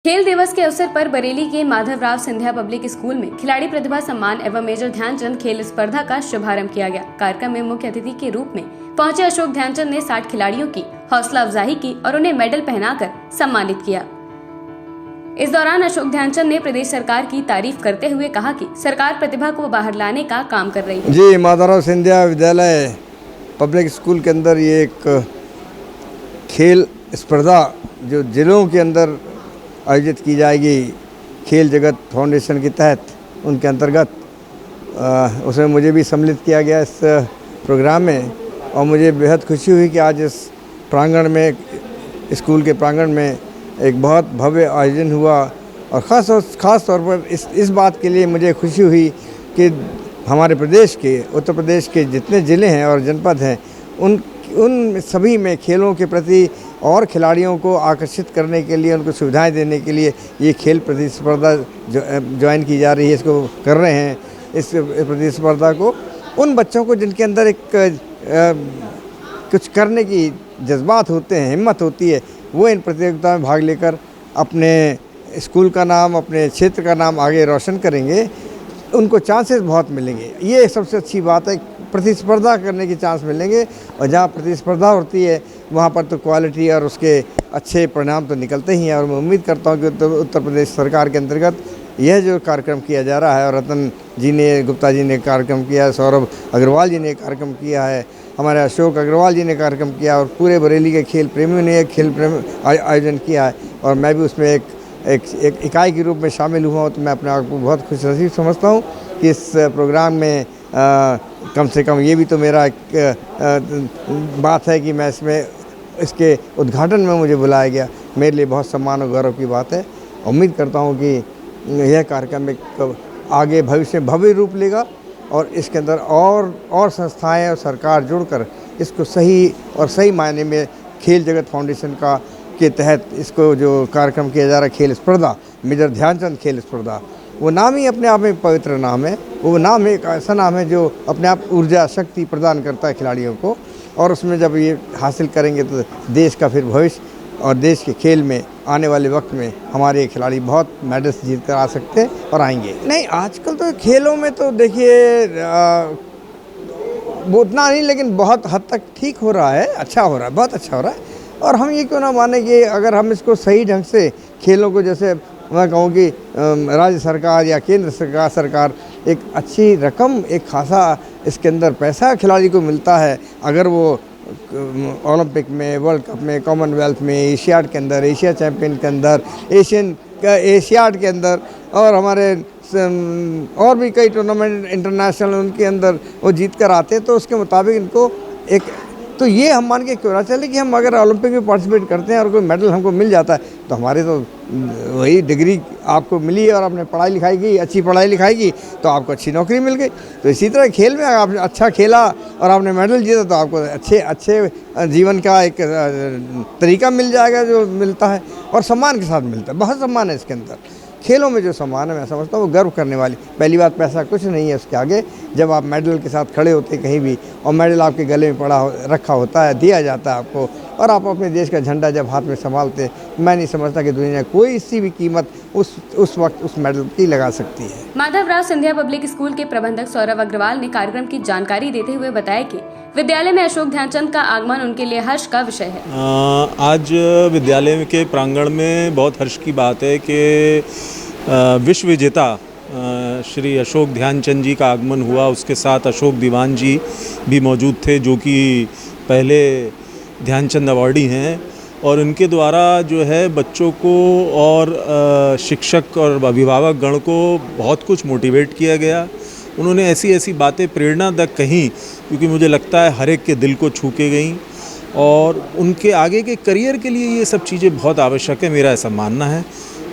खेल दिवस के अवसर पर बरेली के माधवराव सिंधिया पब्लिक स्कूल में खिलाड़ी प्रतिभा सम्मान एवं मेजर ध्यानचंद खेल स्पर्धा का शुभारंभ किया गया। कार्यक्रम में मुख्य अतिथि के रूप में पहुंचे अशोक ध्यानचंद ने 60 खिलाड़ियों की हौसला अफजाई की और उन्हें मेडल पहनाकर सम्मानित किया। इस दौरान अशोक ध्यानचंद ने प्रदेश सरकार की तारीफ करते हुए कहा कि सरकार प्रतिभा को बाहर लाने का काम कर रही है। जी, माधवराव सिंधिया विद्यालय पब्लिक स्कूल के अंदर ये एक खेल स्पर्धा जो जिलों के अंदर आयोजित की जाएगी खेल जगत फाउंडेशन के तहत, उनके अंतर्गत उसमें मुझे भी सम्मिलित किया गया इस प्रोग्राम में। और मुझे बेहद खुशी हुई कि आज इस प्रांगण में, स्कूल के प्रांगण में एक बहुत भव्य आयोजन हुआ। और ख़ास तौर पर इस बात के लिए मुझे खुशी हुई कि हमारे प्रदेश के, उत्तर प्रदेश के जितने ज़िले हैं और जनपद हैं, उन सभी में खेलों के प्रति और खिलाड़ियों को आकर्षित करने के लिए, उनको सुविधाएं देने के लिए ये खेल प्रतिस्पर्धा ज्वाइन की जा रही है, इसको कर रहे हैं। इस प्रतिस्पर्धा को उन बच्चों को जिनके अंदर एक कुछ करने की जज्बात होते हैं, हिम्मत होती है, वो इन प्रतियोगिता में भाग लेकर अपने स्कूल का नाम, अपने क्षेत्र का नाम आगे रोशन करेंगे। उनको चांसेस बहुत मिलेंगे। ये सबसे अच्छी बात है, प्रतिस्पर्धा करने के चांस मिलेंगे। और जहाँ प्रतिस्पर्धा होती है वहाँ पर तो क्वालिटी और उसके अच्छे परिणाम तो निकलते ही हैं। और मैं उम्मीद करता हूँ कि उत्तर प्रदेश सरकार के अंतर्गत यह जो कार्यक्रम किया जा रहा है, और रतन जी ने, गुप्ता जी ने कार्यक्रम किया है, सौरभ अग्रवाल जी ने कार्यक्रम किया है, हमारे अशोक अग्रवाल जी ने कार्यक्रम किया, और पूरे बरेली के खेल प्रेमियों ने एक खेल प्रेम आयोजन किया है। और मैं भी उसमें एक इकाई के रूप में शामिल हुआ हूँ। तो मैं अपने आप को बहुत खुशनसीब समझता हूँ कि इस प्रोग्राम में कम से कम ये भी तो मेरा एक बात है कि मैं इसके उद्घाटन में मुझे बुलाया गया। मेरे लिए बहुत सम्मान और गौरव की बात है। उम्मीद करता हूँ कि यह कार्यक्रम एक आगे भविष्य में भव्य रूप लेगा और इसके अंदर और संस्थाएं और सरकार जुड़कर इसको सही मायने में खेल जगत फाउंडेशन के तहत इसको जो कार्यक्रम किया जा रहा है, खेल स्पर्धा, मेजर ध्यानचंद खेल स्पर्धा, वो नाम ही अपने आप में पवित्र नाम है। वो नाम एक ऐसा नाम है जो अपने आप ऊर्जा, शक्ति प्रदान करता है खिलाड़ियों को। और उसमें जब ये हासिल करेंगे तो देश का फिर भविष्य और देश के खेल में आने वाले वक्त में हमारे खिलाड़ी बहुत मेडल्स जीत कर आ सकते हैं और आएंगे। नहीं, आजकल तो खेलों में तो देखिए वो उतना नहीं, लेकिन बहुत हद तक ठीक हो रहा है, अच्छा हो रहा है, बहुत अच्छा हो रहा है। और हम ये क्यों ना माने कि अगर हम इसको सही ढंग से खेलों को, जैसे मैं कहूँ कि राज्य सरकार या केंद्र सरकार एक अच्छी रकम, एक खासा इसके अंदर पैसा खिलाड़ी को मिलता है, अगर वो ओलंपिक में, वर्ल्ड कप में, कॉमनवेल्थ में, एशियाड के अंदर, एशिया चैम्पियन के अंदर, एशियाड के अंदर, और हमारे और भी कई टूर्नामेंट इंटरनेशनल उनके अंदर वो जीत कर आते हैं, तो उसके मुताबिक इनको एक, तो ये हम मान के क्यों ना चले कि हम अगर ओलंपिक में पार्टिसिपेट करते हैं और कोई मेडल हमको मिल जाता है तो हमारे तो वही डिग्री आपको मिली और आपने पढ़ाई लिखाई की, अच्छी पढ़ाई लिखाई की, तो आपको अच्छी नौकरी मिल गई। तो इसी तरह खेल में आपने अच्छा खेला और आपने मेडल जीता तो आपको अच्छे जीवन का एक तरीका मिल जाएगा जो मिलता है, और सम्मान के साथ मिलता है। बहुत सम्मान है इसके अंदर। खेलों में जो सम्मान है, मैं समझता हूँ वो गर्व करने वाली। पहली बात, पैसा कुछ नहीं है उसके आगे। जब आप मेडल के साथ खड़े होते कहीं भी और मेडल आपके गले में रखा होता है, दिया जाता है आपको, और आप अपने देश का झंडा जब हाथ में संभालते, मैं नहीं समझता कि दुनिया कोई इसी भी कीमत उस वक्त उस मेडल की लगा सकती है। माधवराव सिंधिया पब्लिक स्कूल के प्रबंधक सौरभ अग्रवाल ने कार्यक्रम की जानकारी देते हुए बताया कि विद्यालय में अशोक ध्यानचंद का आगमन उनके लिए हर्ष का विषय है। आज विद्यालय के प्रांगण में बहुत हर्ष की बात है कि विश्व विजेता श्री अशोक ध्यानचंद जी का आगमन हुआ। उसके साथ अशोक दीवान जी भी मौजूद थे, जो कि पहले ध्यानचंद अवार्डी हैं, और उनके द्वारा जो है बच्चों को और शिक्षक और अभिभावक गण को बहुत कुछ मोटिवेट किया गया। उन्होंने ऐसी बातें प्रेरणादायक कहीं, क्योंकि मुझे लगता है हर एक के दिल को छू के गईं, और उनके आगे के करियर के लिए ये सब चीज़ें बहुत आवश्यक है, मेरा ऐसा मानना है।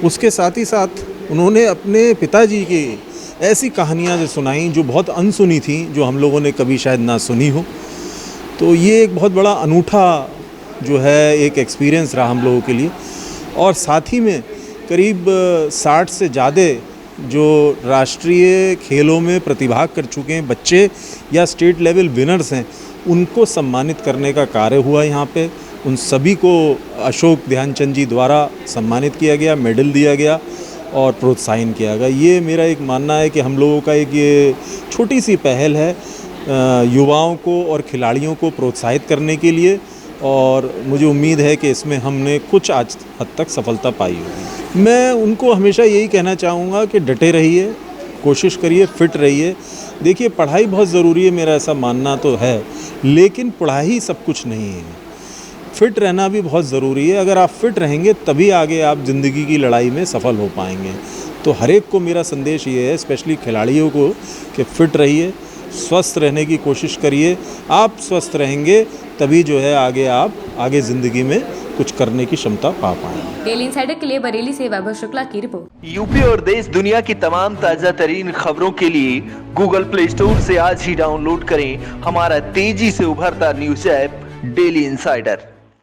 उसके साथ ही साथ उन्होंने अपने पिताजी की ऐसी कहानियाँ जो सुनाई, जो बहुत अनसुनी थी, जो हम लोगों ने कभी शायद ना सुनी हो। तो ये एक बहुत बड़ा अनूठा जो है एक एक्सपीरियंस रहा हम लोगों के लिए। और साथ ही में करीब 60 से ज़्यादा जो राष्ट्रीय खेलों में प्रतिभाग कर चुके हैं बच्चे या स्टेट लेवल विनर्स हैं, उनको सम्मानित करने का कार्य हुआ यहाँ पे। उन सभी को अशोक ध्यानचंद जी द्वारा सम्मानित किया गया, मेडल दिया गया और प्रोत्साहन किया गया। ये मेरा एक मानना है कि हम लोगों का एक ये छोटी सी पहल है युवाओं को और खिलाड़ियों को प्रोत्साहित करने के लिए, और मुझे उम्मीद है कि इसमें हमने कुछ आज हद तक सफलता पाई होगी। मैं उनको हमेशा यही कहना चाहूँगा कि डटे रहिए, कोशिश करिए, फिट रहिए। देखिए, पढ़ाई बहुत ज़रूरी है, मेरा ऐसा मानना तो है, लेकिन पढ़ाई सब कुछ नहीं है। फिट रहना भी बहुत ज़रूरी है। अगर आप फिट रहेंगे तभी आगे आप ज़िंदगी की लड़ाई में सफल हो पाएंगे। तो हर एक को मेरा संदेश ये है, स्पेशली खिलाड़ियों को, कि फिट रहिए, स्वस्थ रहने की कोशिश करिए। आप स्वस्थ रहेंगे तभी जो है आगे ज़िंदगी में कुछ करने की क्षमता पा पाएंगे। डेली इंसाइडर के लिए बरेली से वैभव शुक्ला की रिपोर्ट। यूपी और देश दुनिया की तमाम ताजा तरीन खबरों के लिए गूगल प्ले स्टोर से आज ही डाउनलोड करें हमारा तेजी से उभरता न्यूज ऐप डेली इंसाइडर।